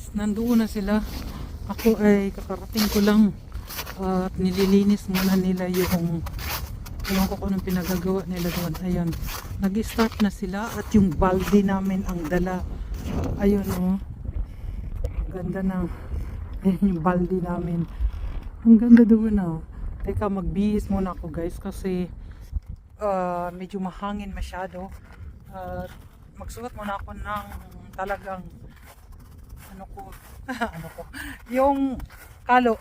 guys, nandoon na sila. Ako ay kakarating ko lang at nililinis muna nila yung ko kung anong pinagagawa nila doon. Ayan, nag-start na sila at yung balde namin ang dala. Ayun oh, ganda na. Ayan yung balde namin, ang ganda doon oh. Teka, magbihis muna ako guys kasi medyo mahangin masyado. Magsuot muna ako ng talagang ano ko ano ko yung kalo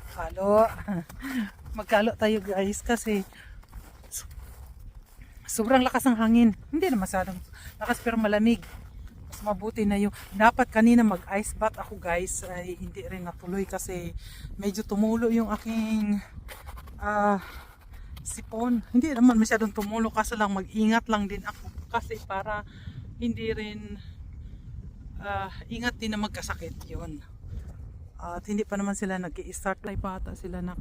magkalo tayo guys kasi sobrang lakas ng hangin. Hindi na masyadong lakas pero malamig. Mas mabuti na yung dapat kanina mag ice bath ako guys ay hindi rin natuloy kasi medyo tumulo yung aking sipon. Hindi naman masyadong tumulo kasi lang mag-ingat lang din ako kasi para hindi rin ingat din na magkasakit yun. At hindi pa naman sila nag-i-start na ipata sila na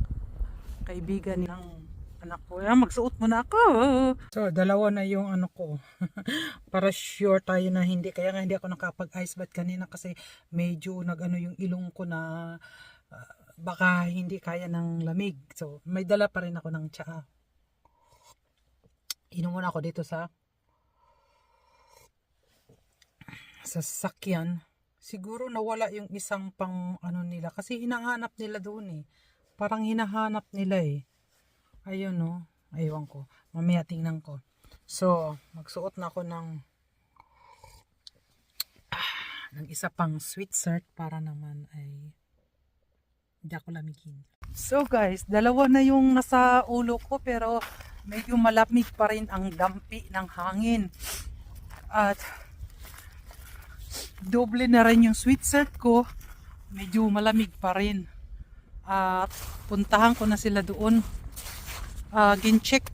kaibigan ng anak ko. Magsuot muna ako. So, dalawa na yung ano ko. Para sure tayo na hindi. Kaya nga hindi ako nakapag-ice bath kanina kasi medyo nag-ano yung ilong ko na baka hindi kaya ng lamig. So, may dala pa rin ako ng tsaa. Inom muna ako dito sa sasakyan. Siguro nawala yung isang pang ano nila kasi hinahanap nila doon eh. Parang hinahanap nila eh. Ayun no. Aywan ko. Mamaya tingnan ko. So, magsuot na ako ng isa pang sweatshirt para naman ay hindi ako lamigin. So guys, dalawa na yung nasa ulo ko pero medyo malamig pa rin ang dampi ng hangin. At doble na rin yung sweatshirt ko. Medyo malamig pa rin. At puntahan ko na sila doon. Gincheck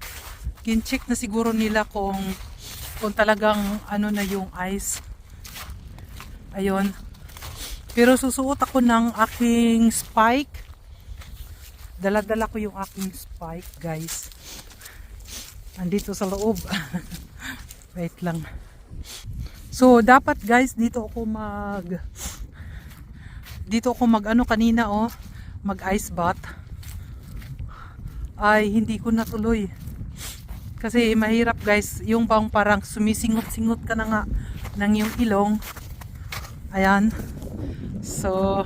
na siguro nila kung talagang ano na yung ice. Ayun. Pero susuot ako ng aking spike. Dala-dala ko yung aking spike guys. Andito sa loob. Wait lang. So dapat guys dito ako mag ano kanina oh, mag ice bath. Ay hindi ko natuloy. Kasi mahirap guys, yung bang parang sumisingot-singot ka na nga ng yung ilong. Ayan. So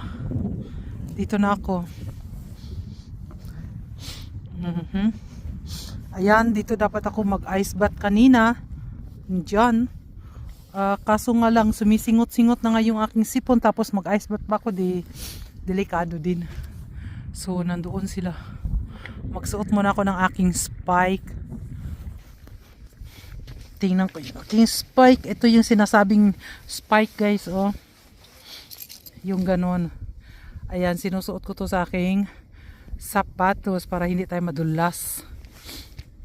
dito na ako. Ayan, dito dapat ako mag ice bath kanina. Diyan. Kaso nga lang sumisingot-singot na nga yung aking sipon tapos mag ice bath pa ako delikado din. So nandoon sila. Magsuot muna ako ng aking spike. Tingnan ko yung aking spike. Ito yung sinasabing spike guys oh. Yung ganon. Ayan, sinusuot ko to sa aking sapatos para hindi tayo madulas.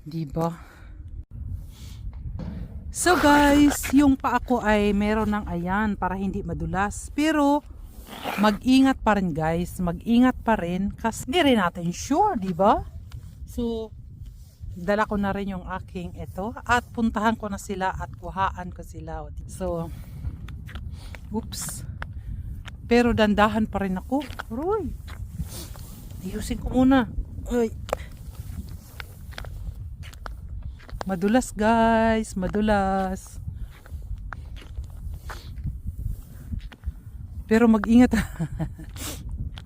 Diba? So guys, yung paa ko ay meron ng ayan para hindi madulas. Pero mag-ingat pa rin guys, mag-ingat pa rin kasi hindi rin natin sure, di ba? So dala ko na rin yung aking ito at puntahan ko na sila at kuhaan ko sila. So oops, pero dandahan pa rin ako. Roy, ayusin ko muna. Ay, madulas guys, madulas. Pero mag-ingat.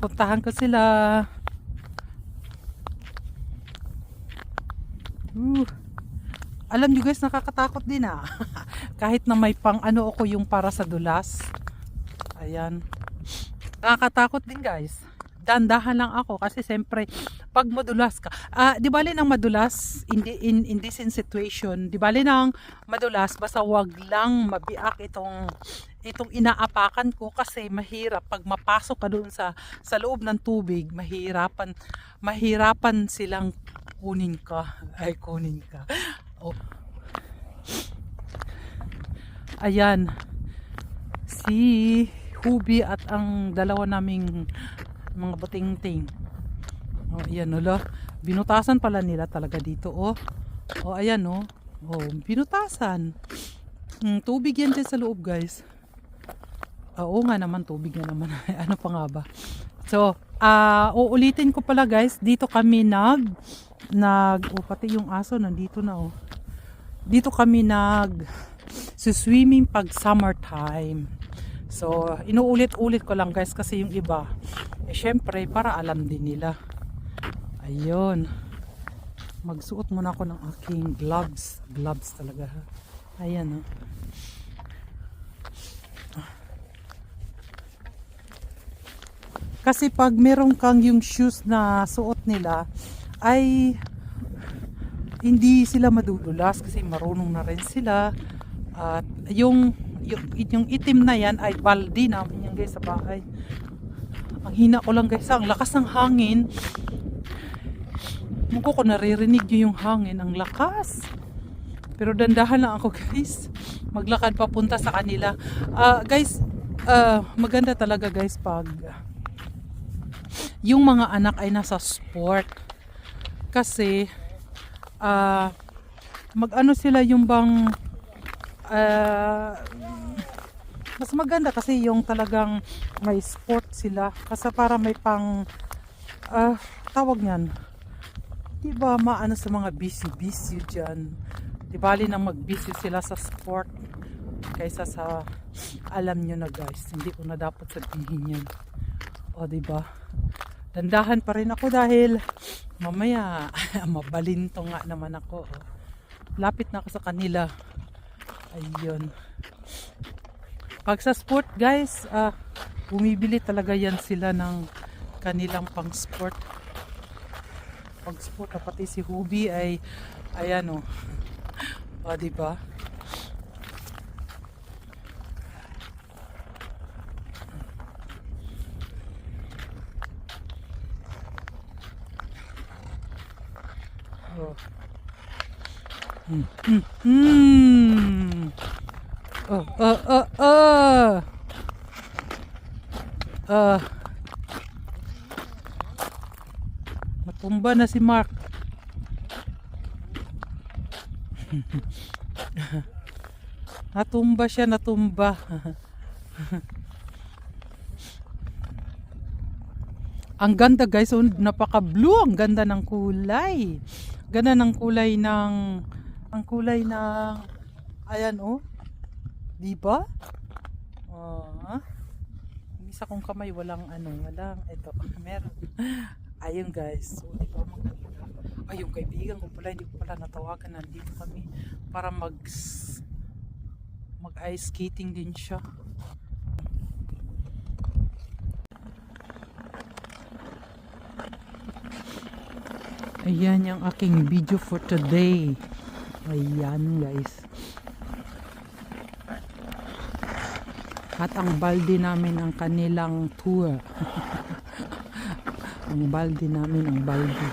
Puntahan ko sila. Alam niyo guys, nakakatakot din ah. Kahit na may pang ano ako yung para sa dulas. Ayan. Nakakatakot din guys. Dandahan lang ako kasi siyempre pag madulas ka. Di bali nang madulas in this situation. Di bali nang madulas basta wag lang mabiak itong inaapakan ko kasi mahirap pag mapasok ka doon sa loob ng tubig, mahirapan silang kunin ka. Oh. Ayan. Si Hubi at ang dalawa naming mga buting-ting. Oh, ayan oh. Binutasan pala nila talaga dito oh. Oh, ayan oh. Oh, binutasan. Tubig yan dyan sa loob guys. Oo nga naman, tubig nga naman. Ano pa nga ba? So, uulitin ko pala guys, dito kami pati yung aso nandito na oh. Dito kami swimming pag summertime. So, inuulit-ulit ko lang guys kasi yung iba, syempre para alam din nila. Ayun. Magsuot muna ako ng aking gloves. Gloves talaga ha. Ayan oh. Kasi pag meron kang yung shoes na suot nila, ay hindi sila madudulas kasi marunong na rin sila. At yung itim na yan ay balde namin yan guys sa bahay. Ang hina ko lang guys, ang lakas ng hangin. Mungko ko naririnig nyo yung hangin, ang lakas. Pero dandahan lang ako guys, maglakad papunta sa kanila. Guys, maganda talaga guys pag yung mga anak ay nasa sport. Kasi mag-ano sila yung bang mas maganda kasi yung talagang may sport sila. Kasi para may pang tawag niyan. Diba maano sa mga busy dyan. Di bali nang mag-busy sila sa sport kaysa sa alam nyo na guys. Hindi ko na dapat sabihin yan. O diba? Dandahan pa rin ako dahil mamaya mabalinto nga naman ako. Lapit na ako sa kanila. Ayun. Pag sa sport guys, bumibili talaga yan sila ng kanilang pang sport. Pag sport, pati si Hubi ay ayan o. O diba? Natumba na si Mark. Natumba siya, natumba. Ang ganda guys, napaka blue, ang ganda ng kulay. Ganda ng kulay ang kulay ng ayan oh. Di ba? Isa kong kamay walang ito. Meron. Ayun guys. So, di ba maganda? Ay, yung kaibigan ko pala, hindi ko pala natawagan, nandito kami para mag ice skating din siya. Ayan yung aking video for today. Ayan guys. At ang balde namin ang kanilang tour. Ang balde namin, ang balde.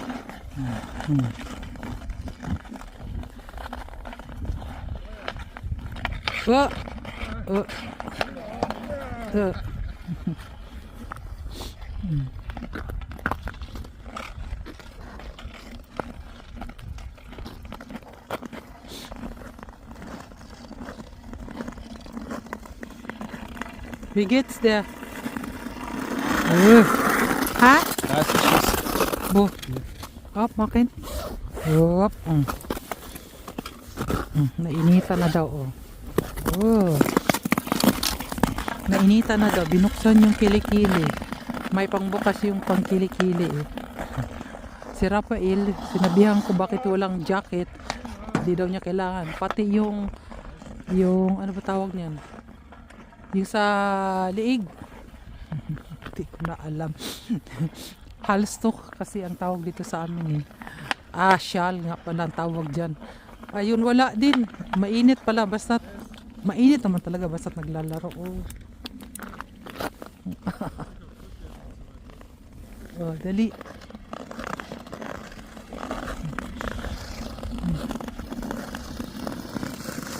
Wie geht's dir? Ha? Bo. Up, makin. Up. Nainitan na daw, oh. Oh. Nainitan na daw. Binuksan yung kilikili. May pangbukas yung pangkilikili, eh. Si Rafael, sinabihan ko bakit walang jacket. Hindi daw niya kailangan. Pati yung ano ba tawag niyan? Yung sa liig. Hindi ko na alam. Halstok kasi ang tawag dito sa amin, eh. Shawl nga pala ang tawag dyan. Ayun, wala din. Mainit pala. Basta mainit naman talaga basta naglalaro. Oh, dali.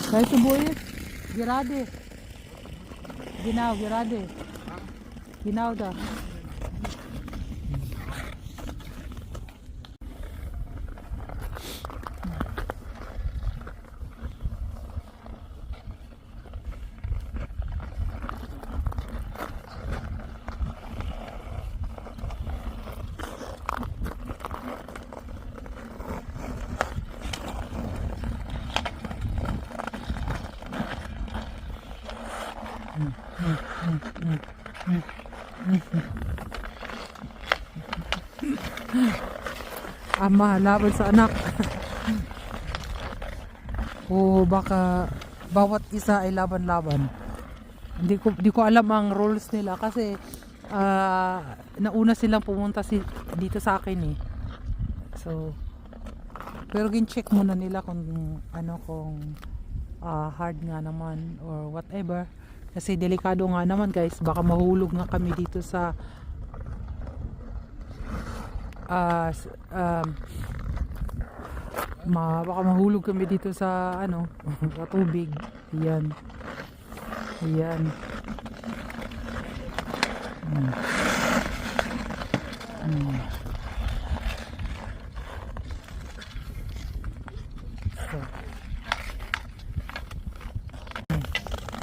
Kaya ito boy, girade. Ginaw, girade. Ginaw da. Mm. Mm. Mm. Ama, laban sa anak. O baka bawat isa ay laban-laban. Di ko alam ang rules nila kasi nauna silang pumunta dito sa akin eh. So, pero gin-check muna nila kung hard nga naman or whatever. Kasi delikado nga naman guys, baka mahulog nga kami dito sa baka mahulog kami dito sa sa tubig. Yan. Yan. So,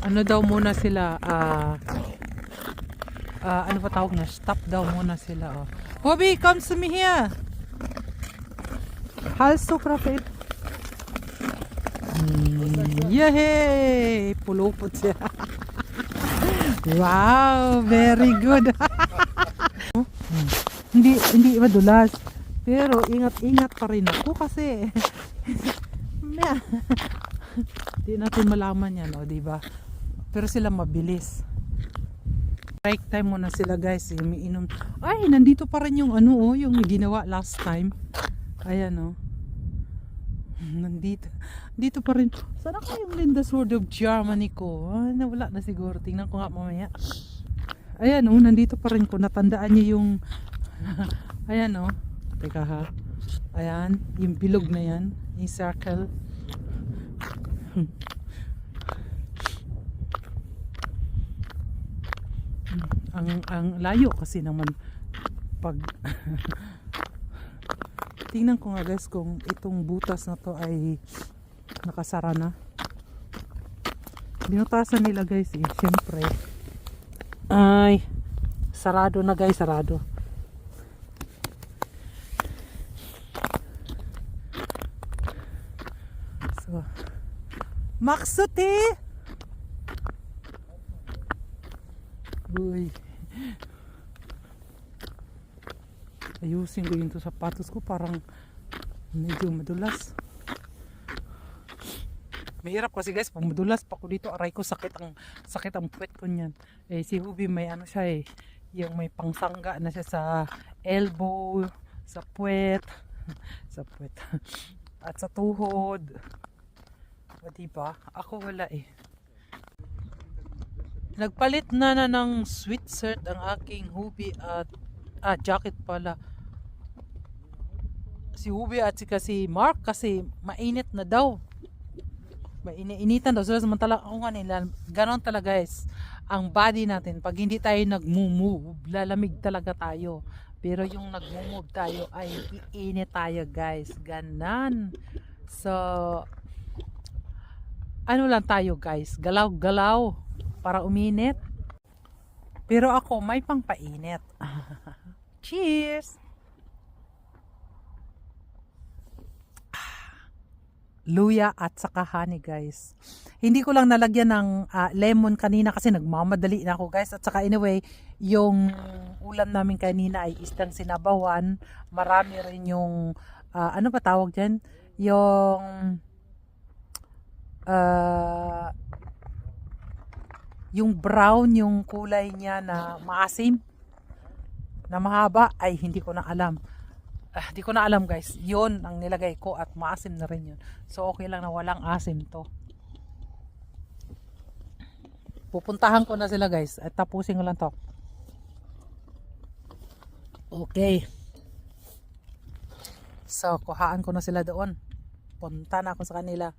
ano daw muna sila ano pa tawag na, stop daw muna sila. Bobby, come to me here. Halso profit. Yay! Pulupot siya. Wow, very good. Hindi madulas. Pero ingat-ingat pa rin ako kasi hindi natin malaman yan, di ba? Pero sila mabilis. Break time muna sila guys, umiinom. Ay, nandito pa rin yung yung ginawa last time. Ayan Nandito pa rin. Sana yung Linda Sword of Germany ko? Nawala na siguro. Tingnan ko nga mamaya. Ayan nandito pa rin ko. Natandaan niyo yung ayan Teka ha. Ayan, yung bilog na yan. Yung circle. ang layo kasi naman pag tingnan ko nga guys kung itong butas na to ay nakasara na. Binutasan nila guys syempre. Ay, sarado na guys, sarado. So, Maksuti! Uy. Ayusin ko yung sapatos ko, parang medyo madulas. Mahirap kasi guys, pag madulas pa ko dito, aray ko sakit ang puwet ko niyan. Si Hubi may siya yung may pangsangga na siya sa elbow, sa puwet, at sa tuhod. O diba? Ako wala Nagpalit na ng sweatshirt ang aking Hubi at jacket pala. Si Hubi at si Mark kasi mainit na daw. Initan daw sila, samantala ako nga nila. Ganon talaga guys. Ang body natin, pag hindi tayo nag-move, lalamig talaga tayo. Pero yung nag-move tayo ay iinit tayo guys. Ganon. So, ano lang tayo guys, galaw-galaw para uminit. Pero ako may pangpainit. Cheers! Luya at saka honey guys. Hindi ko lang nalagyan ng lemon kanina kasi nagmamadali na ako guys. At saka anyway, yung ulam namin kanina ay isdang sinabawan. Marami rin yung ano pa tawag dyan? Yung brown, yung kulay niya na maasim, na mahaba, ay hindi ko na alam. Hindi ko na alam guys. Yun ang nilagay ko at maasim na rin yun. So okay lang na walang asim to. Pupuntahan ko na sila guys at tapusin ko lang to. Okay. So kuhaan ko na sila doon. Punta na ako sa kanila.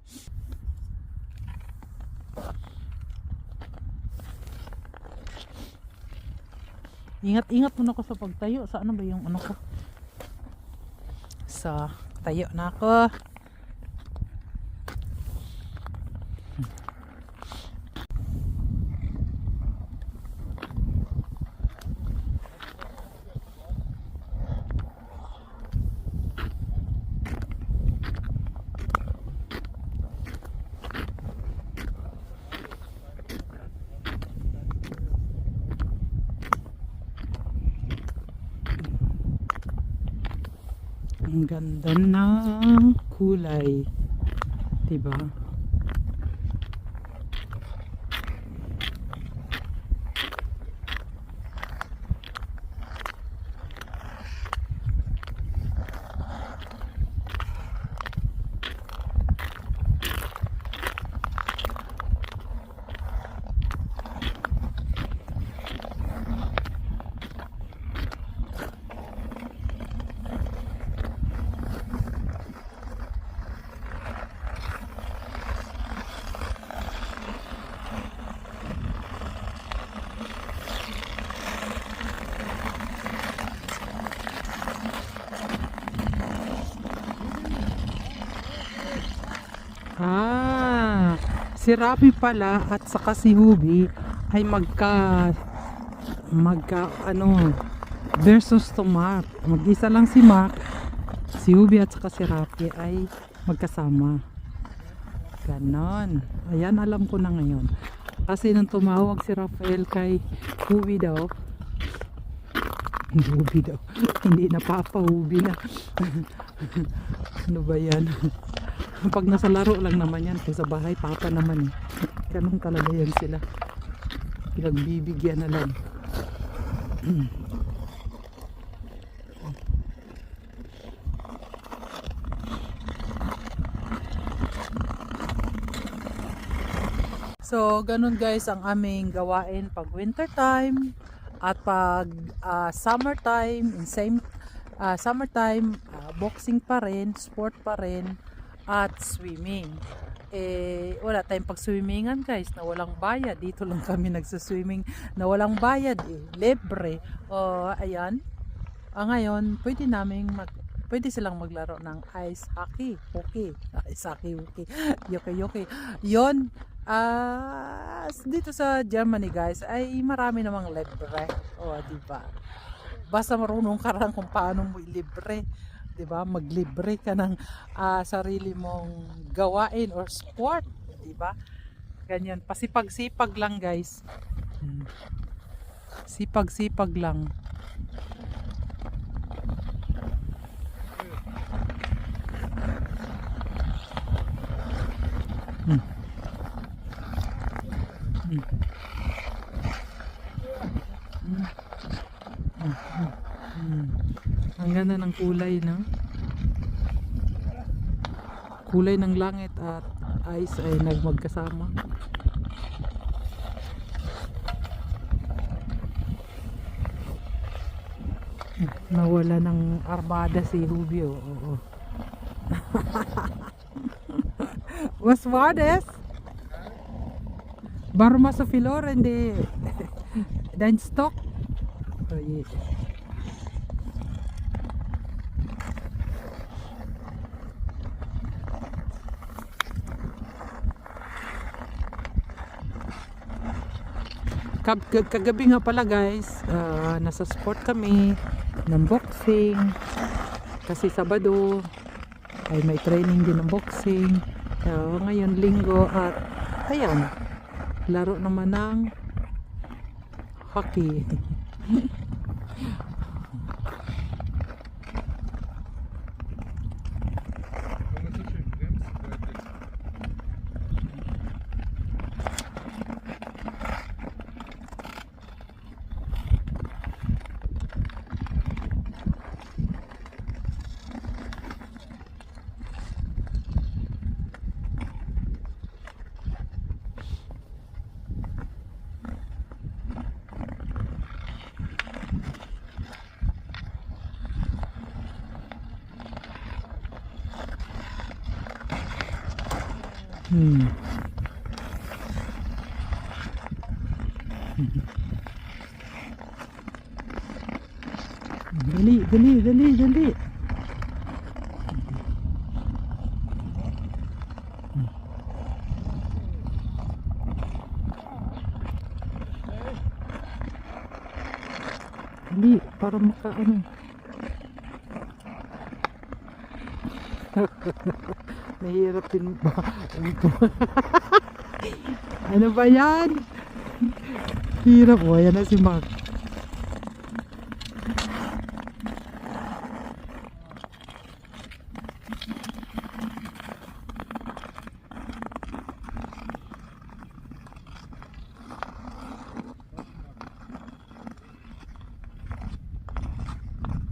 Ingat-ingat muna ako sa pagtayo. Saan ba yung ko? So, tayo na ako. Ang ganda ng kulay. Diba? Si Rafi pala at saka si Hubi ay magka ano versus to Mark. Mag-isa lang si Mark, si Hubi at saka si Rafi ay magkasama. Ganon. Ayan, alam ko na ngayon. Kasi nung tumawag si Rafael kay Hubi daw, hindi na Papa Hubi na. Ano ba yan? Pag nasa laro lang naman yan, kung sa bahay Papa naman eh. Ganun talaga yan sila, pinagbibigyan na lang. So ganun guys ang aming gawain pag winter time at pag summertime. In same summertime, boxing pa rin, sport pa rin, at swimming. Wala tayong pag-swimmingan guys na walang bayad. Dito lang kami nagsaswimming na walang bayad libre. Ayan. Ngayon, pwede silang maglaro ng ice hockey. Ice hockey. Yoke. Yon. Dito sa Germany guys ay marami namang libre. Diba? Basta marunong ka lang kung paano mo ilibre. Diba? Maglibre ka ng sarili mong gawain or sport, diba? Ganyan, pasipag-sipag lang guys. Sipag-sipag lang. Ang ganda ng kulay, no? Kulay ng langit at ice ay nagmagkasama. Nawala ng armada si Rubio. Oo. Was war das? Warum hast du verloren dein Stock? Oh je. Kagabi nga pala guys, nasa sport kami ng boxing kasi Sabado ay may training din ng boxing. Ngayon linggo at ayan, laro naman ng hockey. Dali. Dali, para makaano. Nahirap din ba? Ano ba yan? Hirap. Ayan na si Mark.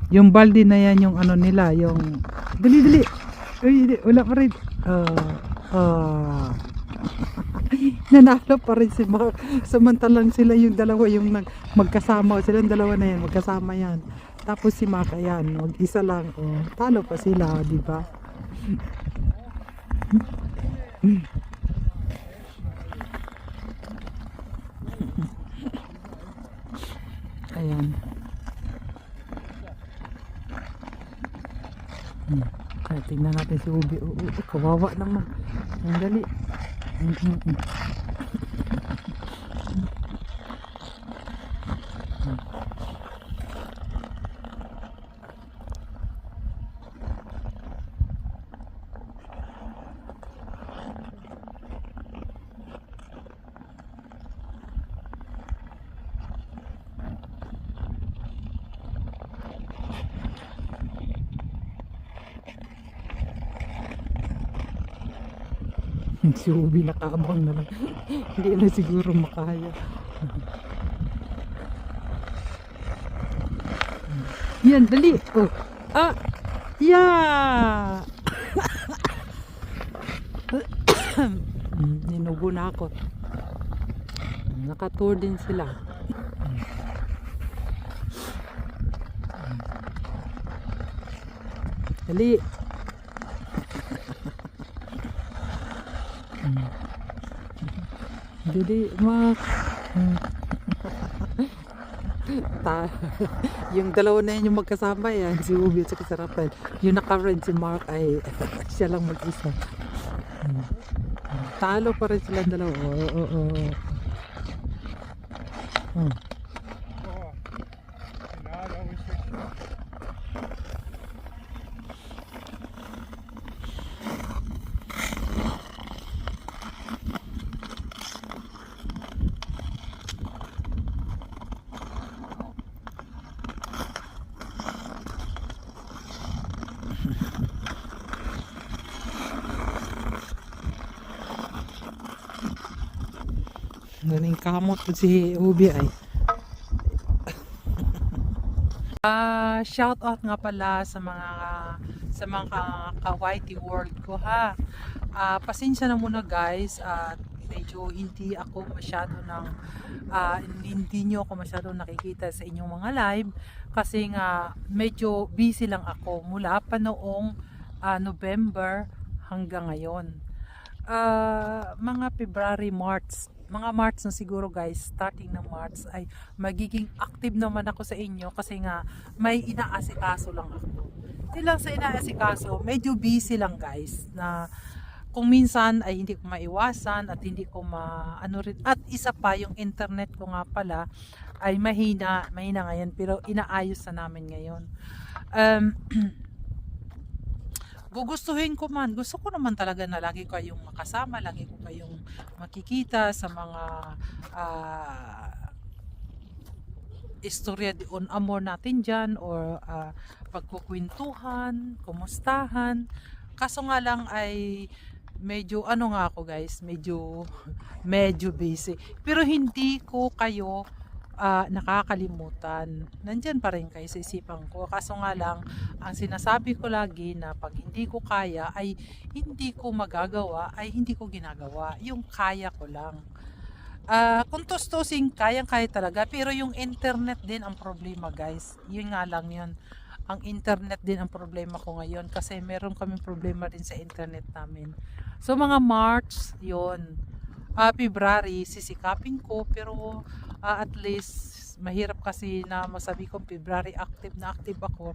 Yung balde na yan, yung ano nila, yung dali dali. Uy, wala pa rin. Nanalo pa rin si Mark. Samantalang sila yung dalawa yung magkasama. Silang dalawa na yan, magkasama yan. Tapos si Mark, ayan, mag-isa lang. Oh, talo pa sila, di ba? Ayan. Ay, tingnan natin si Ubi. Kawawa naman. Ang dali. Si Ubi nakaabang na lang. Hindi na siguro makaya. Yan, dali. Oh. Ah. Yeah. Ninubo na ako. Nakatour din sila. Dali. Dali, Mark. Yung dalawa na yan yung magkasama yan, si Ubi at si Rafael. Yung naka-red si Mark ay siya lang mag-isa. Talo pa rin silang dalawa. Galing kamot si Ubi ay. Shout out nga pala sa mga ka-YT world ko ha. Pasensya na muna guys at medyo hindi ako masyado hindi nyo ako masyado nakikita sa inyong mga live kasi nga medyo busy lang ako mula pa noong November hanggang ngayon. Mga February, mga March na siguro guys, starting ng March ay magiging active naman ako sa inyo kasi nga may inaasikaso lang ako. Hindi lang sa inaasikaso, medyo busy lang guys na kung minsan ay hindi ko maiwasan at hindi ko rin. At isa pa yung internet ko nga pala ay mahina ngayon pero inaayos na namin ngayon. Gugustuhin ko man, gusto ko naman talaga na lagi kayong makasama, lagi ko kayong makikita sa mga istorya on amor natin dyan or pagkukwentuhan, kumustahan. Kaso nga lang ay medyo nga ako guys, medyo busy. Pero hindi ko kayo nakakalimutan. Nandyan pa rin kayo sa isipan ko. Kaso nga lang, ang sinasabi ko lagi na pag hindi ko kaya ay hindi ko magagawa, ay hindi ko ginagawa. Yung kaya ko lang. Kung tustusin, kaya talaga. Pero yung internet din ang problema guys. Yun nga lang yun. Ang internet din ang problema ko ngayon kasi meron kaming problema din sa internet namin. So mga March, yun. February, sisikapin ko pero at least mahirap kasi na masabi ko February active ako.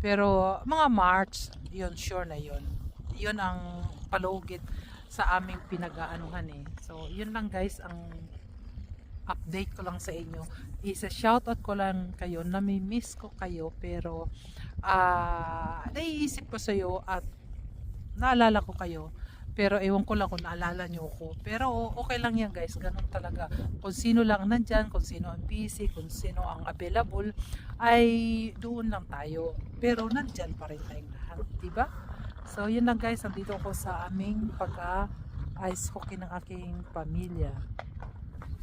Pero mga March, yun sure na yun. Yun ang palugit sa aming pinag-aanuhan eh. So yun lang guys ang update ko lang sa inyo. Isa shoutout ko lang kayo, nami-miss ko kayo pero naiisip ko sa iyo at naalala ko kayo. Pero ewan ko lang kung naalala nyo ko. Pero okay lang yan guys. Ganun talaga. Kung sino lang nandyan, kung sino ang busy, kung sino ang available, ay doon lang tayo. Pero nandyan pa rin tayong lahat. Diba? So yun lang guys. Nandito ko sa aming pag-ice hockey ng aking pamilya.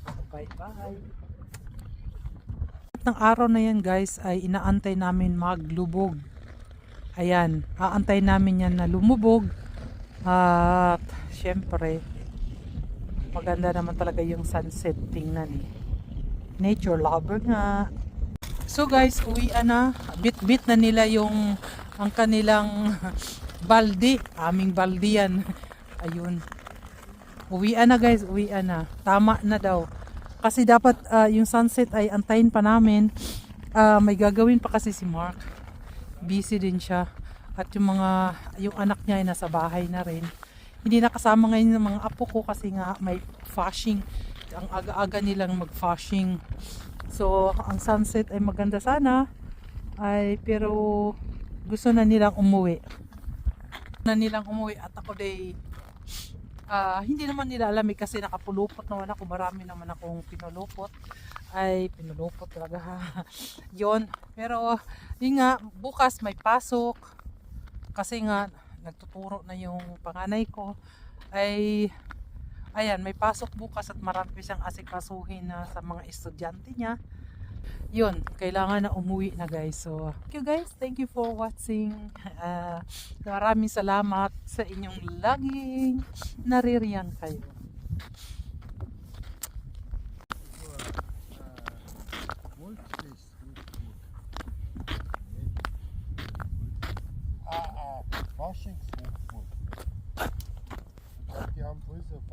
So, bye bye. lahat ng araw na yan guys ay inaantay namin maglubog. Ayan, aantay namin yan na lumubog. At syempre, maganda naman talaga yung sunset tingnan eh. Nature lover nga. So guys, uwian na. Bit-bit na nila yung ang kanilang balde. Aming balde yan. Ayun. Uwian na guys, uwian na. Tama na daw. Kasi dapat yung sunset ay antayin pa namin. May gagawin pa kasi si Mark. Busy din siya. At yung anak niya ay nasa bahay na rin. Hindi nakasama ngayon ng mga apo ko kasi nga may fashing. Ang aga-aga nilang mag-fashing. So, ang sunset ay maganda sana. Pero gusto na nilang umuwi. At ako day hindi naman nila alam kasi nakapulupot naman ako. Marami naman akong pinulupot. Pinulupot talaga. Yon. Pero, yun nga, bukas may pasok. Kasi nga, nagtuturo na yung panganay ko. Ayan, may pasok bukas at marami siyang asikasuhin na sa mga estudyante niya. Yun, kailangan na umuwi na guys. So, thank you guys. Thank you for watching. Maraming salamat sa inyong laging naririyan kayo. Washing